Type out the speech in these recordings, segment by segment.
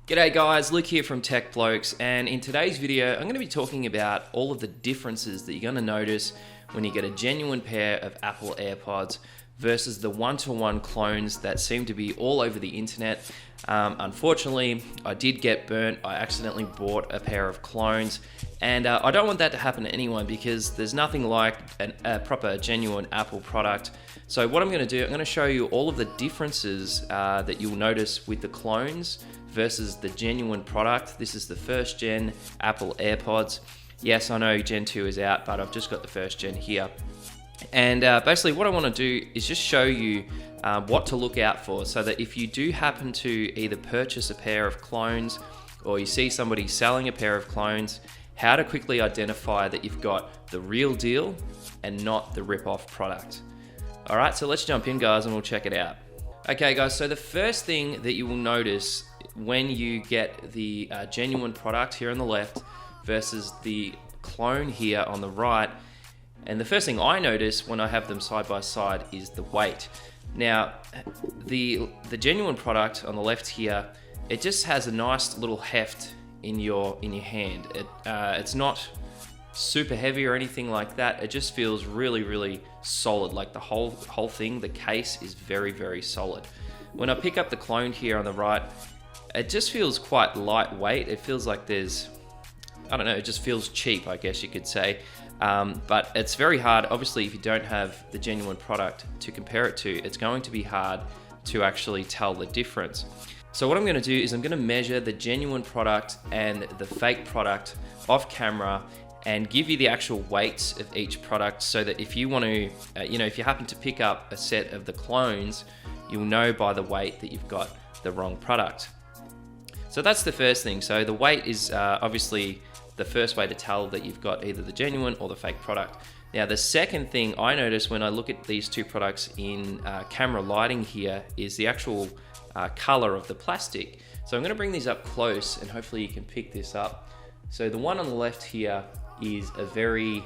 G'day guys, Luke here from Tech Blokes, and in today's video I'm going to be talking about all of the differences that you're going to notice when you get a genuine pair of Apple AirPods versus the one-to-one clones that seem to be all over the internet. Unfortunately, I did get burnt. I accidentally bought a pair of clones, and I don't want that to happen to anyone because there's nothing like a proper genuine Apple product. So what I'm going to do, I'm going to show you all of the differences that you'll notice with the clones versus the genuine product. This is the first gen Apple AirPods. Yes, I know Gen 2 is out, but I've just got the first gen here. And basically what I want to do is just show you what to look out for, so that if you do happen to either purchase a pair of clones or you see somebody selling a pair of clones, how to quickly identify that you've got the real deal and not the rip-off product. All right, so let's jump in guys and we'll check it out. Okay guys, so the first thing that you will notice when you get the genuine product here on the left versus the clone here on the right, and the first thing I notice when I have them side by side is the weight. Now, the genuine product on the left here, it just has a nice little heft in your hand. It's not super heavy or anything like that. It just feels really solid. Like the whole thing, the case is very solid. When I pick up the clone here on the right, it just feels quite lightweight. It feels like there's, I don't know, it just feels cheap, I guess you could say. But it's very hard, obviously, if you don't have the genuine product to compare it to, it's going to be hard to actually tell the difference. So what I'm going to do is I'm going to measure the genuine product and the fake product off camera and give you the actual weights of each product, so that if you want to, if you happen to pick up a set of the clones, you'll know by the weight that you've got the wrong product. So that's the first thing. So the weight is obviously the first way to tell that you've got either the genuine or the fake product. Now the second thing I notice when I look at these two products in camera lighting here is the actual color of the plastic. So I'm going to bring these up close and hopefully you can pick this up. So the one on the left here is a very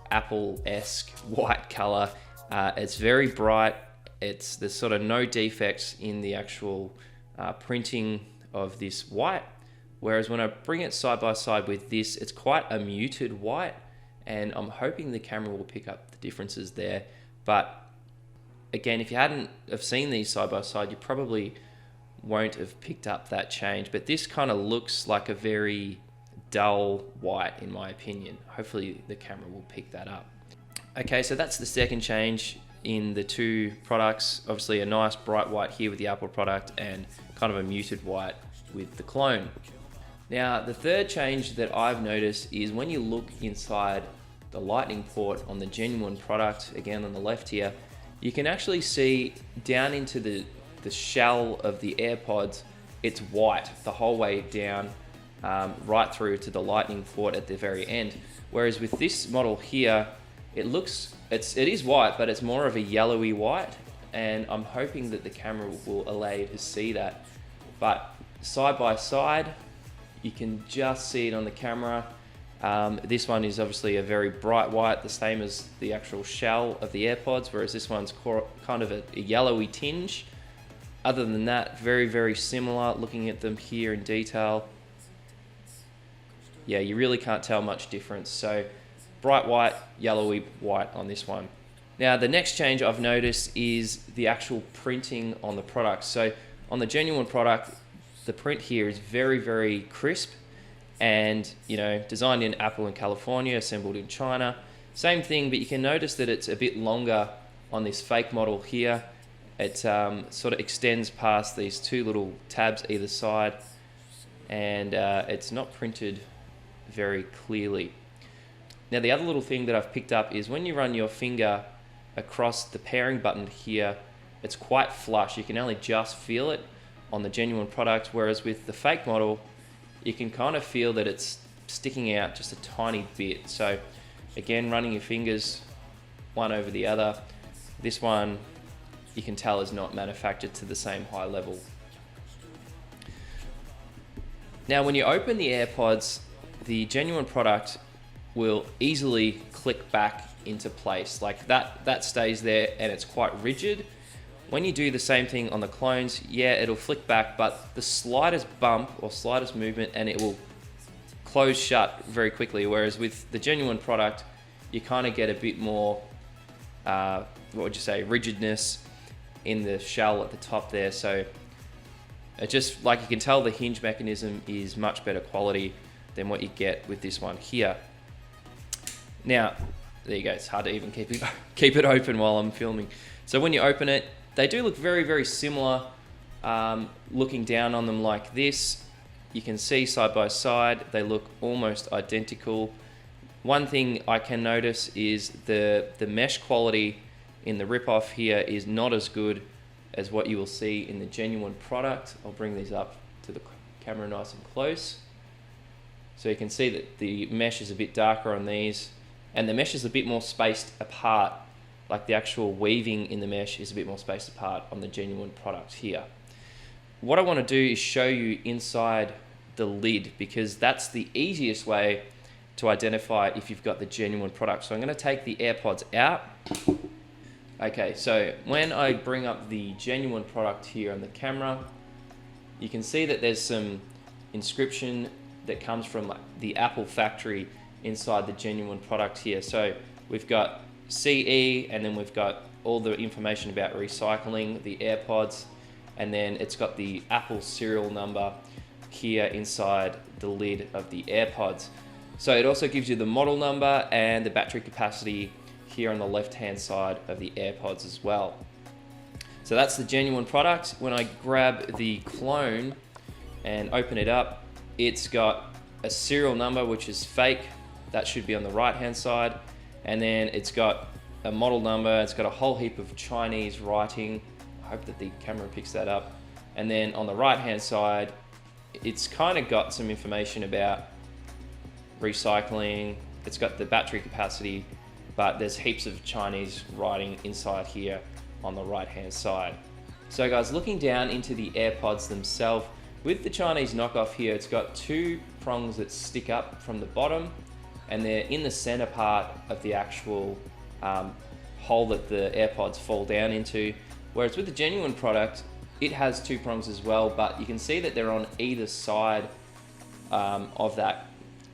Apple-esque white color. It's very bright. There's sort of no defects in the actual printing of this white. Whereas when I bring it side by side with this, it's quite a muted white, and I'm hoping the camera will pick up the differences there. But again, if you hadn't have seen these side by side, you probably won't have picked up that change. But this kind of looks like a very dull white in my opinion. Hopefully the camera will pick that up. Okay, so that's the second change in the two products. Obviously a nice bright white here with the Apple product and kind of a muted white with the clone. Now the third change that I've noticed is when you look inside the lightning port on the genuine product, again on the left here, you can actually see down into the shell of the AirPods. It's white the whole way down, right through to the lightning port at the very end. Whereas with this model here, it is white, but it's more of a yellowy white, and I'm hoping that the camera will allow you to see that. But side by side, you can just see it on the camera. This one is obviously a very bright white, the same as the actual shell of the AirPods, whereas this one's kind of a yellowy tinge. Other than that, very similar. Looking at them here in detail, yeah, you really can't tell much difference. So bright white, yellowy white on this one. Now the next change I've noticed is the actual printing on the product. So on the genuine product, the print here is very crisp, and designed in Apple in California, assembled in China. Same thing, but you can notice that it's a bit longer on this fake model here. It sort of extends past these two little tabs either side, and it's not printed very clearly. Now the other little thing that I've picked up is when you run your finger across the pairing button here, it's quite flush. You can only just feel it on the genuine product, whereas with the fake model, you can kind of feel that it's sticking out just a tiny bit. So again, running your fingers one over the other, this one you can tell is not manufactured to the same high level. Now when you open the AirPods, the genuine product will easily click back into place. Like that stays there and it's quite rigid. When you do the same thing on the clones, yeah, it'll flick back, but the slightest bump or slightest movement and it will close shut very quickly. Whereas with the genuine product, you kind of get a bit more, what would you say, rigidness in the shell at the top there. So it just, like you can tell, the hinge mechanism is much better quality than what you get with this one here. Now, there you go. It's hard to even keep it open while I'm filming. So when you open it, they do look very, very similar. Looking down on them like this, you can see side by side, they look almost identical. One thing I can notice is the mesh quality in the rip-off here is not as good as what you will see in the genuine product. I'll bring these up to the camera nice and close. So you can see that the mesh is a bit darker on these, and the mesh is a bit more spaced apart. Like the actual weaving in the mesh is a bit more spaced apart on the genuine product here. What I want to do is show you inside the lid, because that's the easiest way to identify if you've got the genuine product. So I'm going to take the AirPods out. Okay, so when I bring up the genuine product here on the camera, you can see that there's some inscription that comes from the Apple factory inside the genuine product here. So we've got CE, and then we've got all the information about recycling, the AirPods, and then it's got the Apple serial number here inside the lid of the AirPods. So it also gives you the model number and the battery capacity here on the left-hand side of the AirPods as well. So that's the genuine product. When I grab the clone and open it up, it's got a serial number, which is fake. That should be on the right-hand side. And then it's got a model number. It's got a whole heap of Chinese writing. I hope that the camera picks that up. And then on the right-hand side, it's kind of got some information about recycling. It's got the battery capacity, but there's heaps of Chinese writing inside here on the right-hand side. So guys, looking down into the AirPods themselves, with the Chinese knockoff here, it's got two prongs that stick up from the bottom, and they're in the center part of the actual hole that the AirPods fall down into. Whereas with the genuine product, it has two prongs as well, but you can see that they're on either side of that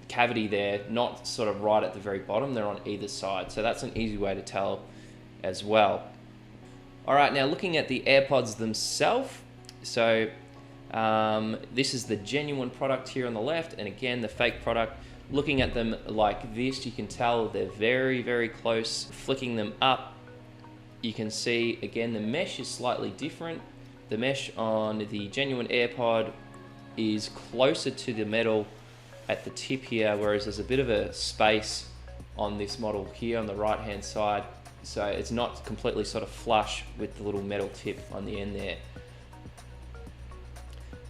cavity there, not sort of right at the very bottom, they're on either side. So that's an easy way to tell as well. All right, now looking at the AirPods themselves, so this is the genuine product here on the left, and again, the fake product. Looking at them like this, you can tell they're very, very close. Flicking them up, you can see, again, the mesh is slightly different. The mesh on the genuine AirPod is closer to the metal at the tip here, whereas there's a bit of a space on this model here on the right-hand side. So it's not completely sort of flush with the little metal tip on the end there.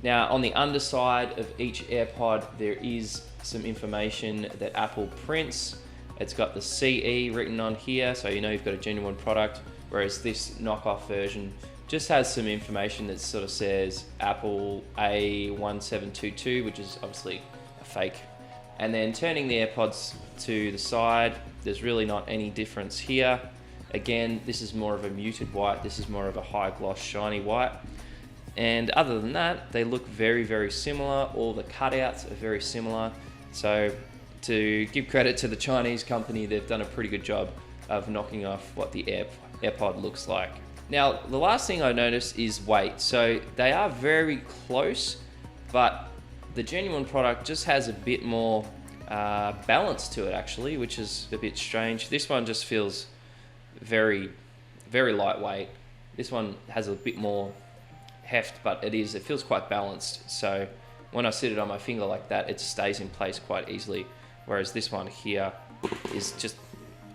Now, on the underside of each AirPod, there is some information that Apple prints. It's got the CE written on here, so you know you've got a genuine product, whereas this knockoff version just has some information that sort of says Apple A1722, which is obviously a fake. And then turning the AirPods to the side, there's really not any difference here. Again, this is more of a muted white, this is more of a high gloss shiny white. And other than that, they look very, very similar. All the cutouts are very similar. So to give credit to the Chinese company, they've done a pretty good job of knocking off what the AirPod looks like. Now, the last thing I noticed is weight. So they are very close, but the genuine product just has a bit more balance to it actually, which is a bit strange. This one just feels very, very lightweight. This one has a bit more heft, but it feels quite balanced. So when I sit it on my finger like that, it stays in place quite easily. Whereas this one here is just,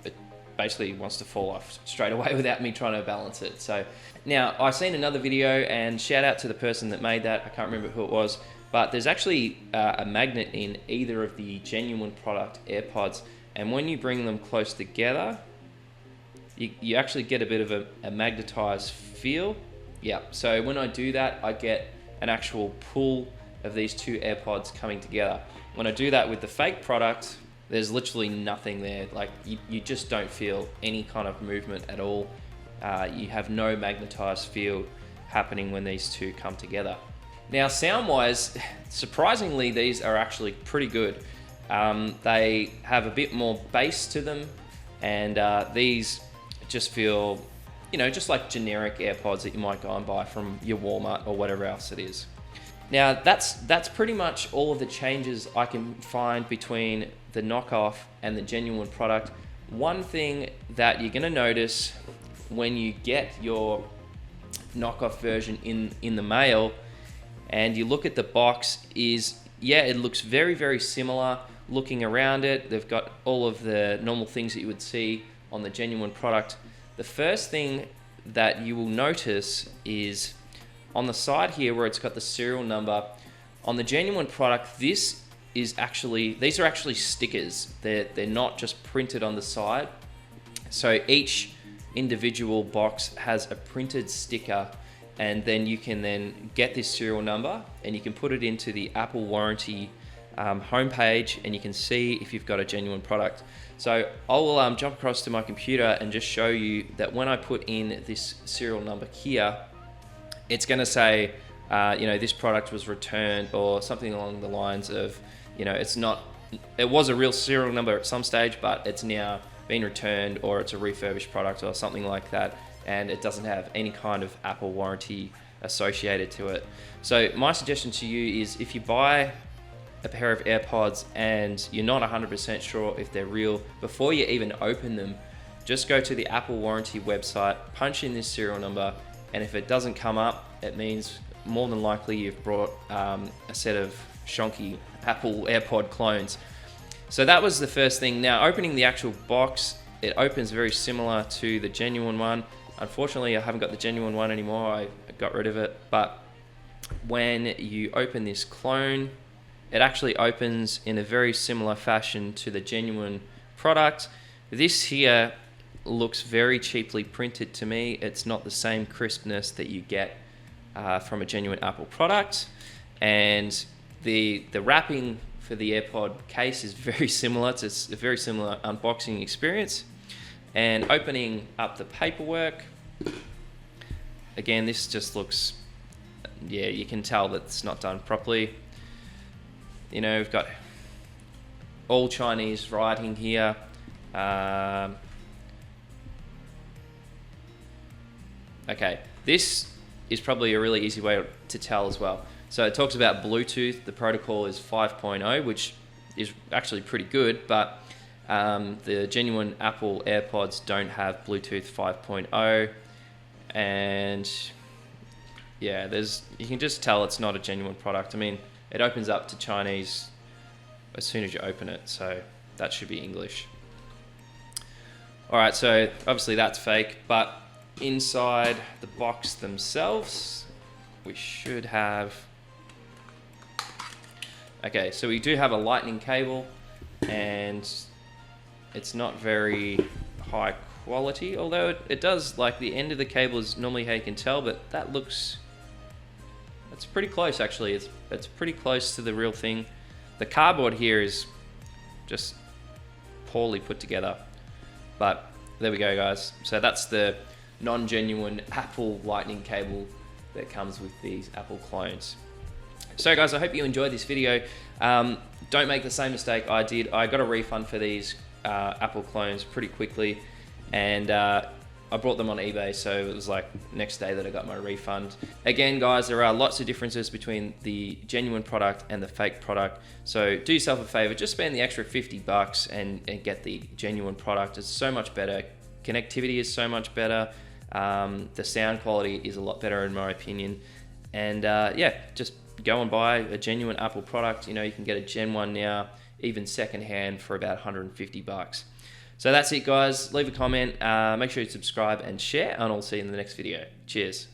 it basically wants to fall off straight away without me trying to balance it. So now I've seen another video, and shout out to the person that made that. I can't remember who it was, but there's actually a magnet in either of the genuine product AirPods. And when you bring them close together, you actually get a bit of a magnetized feel. Yeah, so when I do that, I get an actual pull of these two AirPods coming together. When I do that with the fake product, there's literally nothing there. Like you just don't feel any kind of movement at all. you have no magnetized field happening when these two come together. Now, sound-wise, surprisingly, these are actually pretty good. They have a bit more bass to them, and these just feel, you know, just like generic AirPods that you might go and buy from your Walmart or whatever else it is. Now, that's pretty much all of the changes I can find between the knockoff and the genuine product. One thing that you're gonna notice when you get your knockoff version in the mail and you look at the box is, yeah, it looks very, very similar. Looking around it, they've got all of the normal things that you would see on the genuine product. The first thing that you will notice is on the side here where it's got the serial number. On the genuine product, these are actually stickers. They're not just printed on the side. So each individual box has a printed sticker, and then you can then get this serial number and you can put it into the Apple warranty homepage, and you can see if you've got a genuine product. So I will jump across to my computer and just show you that when I put in this serial number here, it's going to say, you know, this product was returned, or something along the lines of, you know, it was a real serial number at some stage, but it's now been returned, or it's a refurbished product or something like that, and it doesn't have any kind of Apple warranty associated to it. So my suggestion to you is, if you buy a pair of AirPods and you're not 100% sure if they're real, before you even open them, just go to the Apple warranty website, punch in this serial number, and if it doesn't come up, it means more than likely you've brought a set of shonky Apple AirPod clones. So that was the first thing. Now, opening the actual box, it opens very similar to the genuine one. Unfortunately, I haven't got the genuine one anymore. I got rid of it. But when you open this clone, it actually opens in a very similar fashion to the genuine product. This here looks very cheaply printed to me. It's not the same crispness that you get from a genuine Apple product, and the wrapping for the AirPod case is very similar. It's a very similar unboxing experience. And opening up the paperwork, again, this just looks, yeah, you can tell that it's not done properly. You know, we've got all Chinese writing here. Okay, this is probably a really easy way to tell as well. So it talks about Bluetooth. The protocol is 5.0, which is actually pretty good, but the genuine Apple AirPods don't have Bluetooth 5.0, and yeah, you can just tell it's not a genuine product. I mean, it opens up to Chinese as soon as you open it, so that should be English. All right, so obviously that's fake, but inside the box themselves, we should have, okay, so we do have a lightning cable, and it's not very high quality, although it does, like, the end of the cable is normally how you can tell, but that looks, it's pretty close actually. It's pretty close to the real thing. The cardboard here is just poorly put together, but there we go, guys. So that's the non-genuine Apple lightning cable that comes with these Apple clones. So guys, I hope you enjoyed this video. Don't make the same mistake I did. I got a refund for these Apple clones pretty quickly, and I brought them on eBay, so it was like next day that I got my refund. Again, guys, there are lots of differences between the genuine product and the fake product. So do yourself a favor, just spend the extra $50 and get the genuine product. It's so much better. Connectivity is so much better. The sound quality is a lot better in my opinion. And yeah, just go and buy a genuine Apple product. You know, you can get a Gen 1 now, even secondhand, for about $150. So that's it, guys. Leave a comment, make sure you subscribe and share, and I'll see you in the next video. Cheers.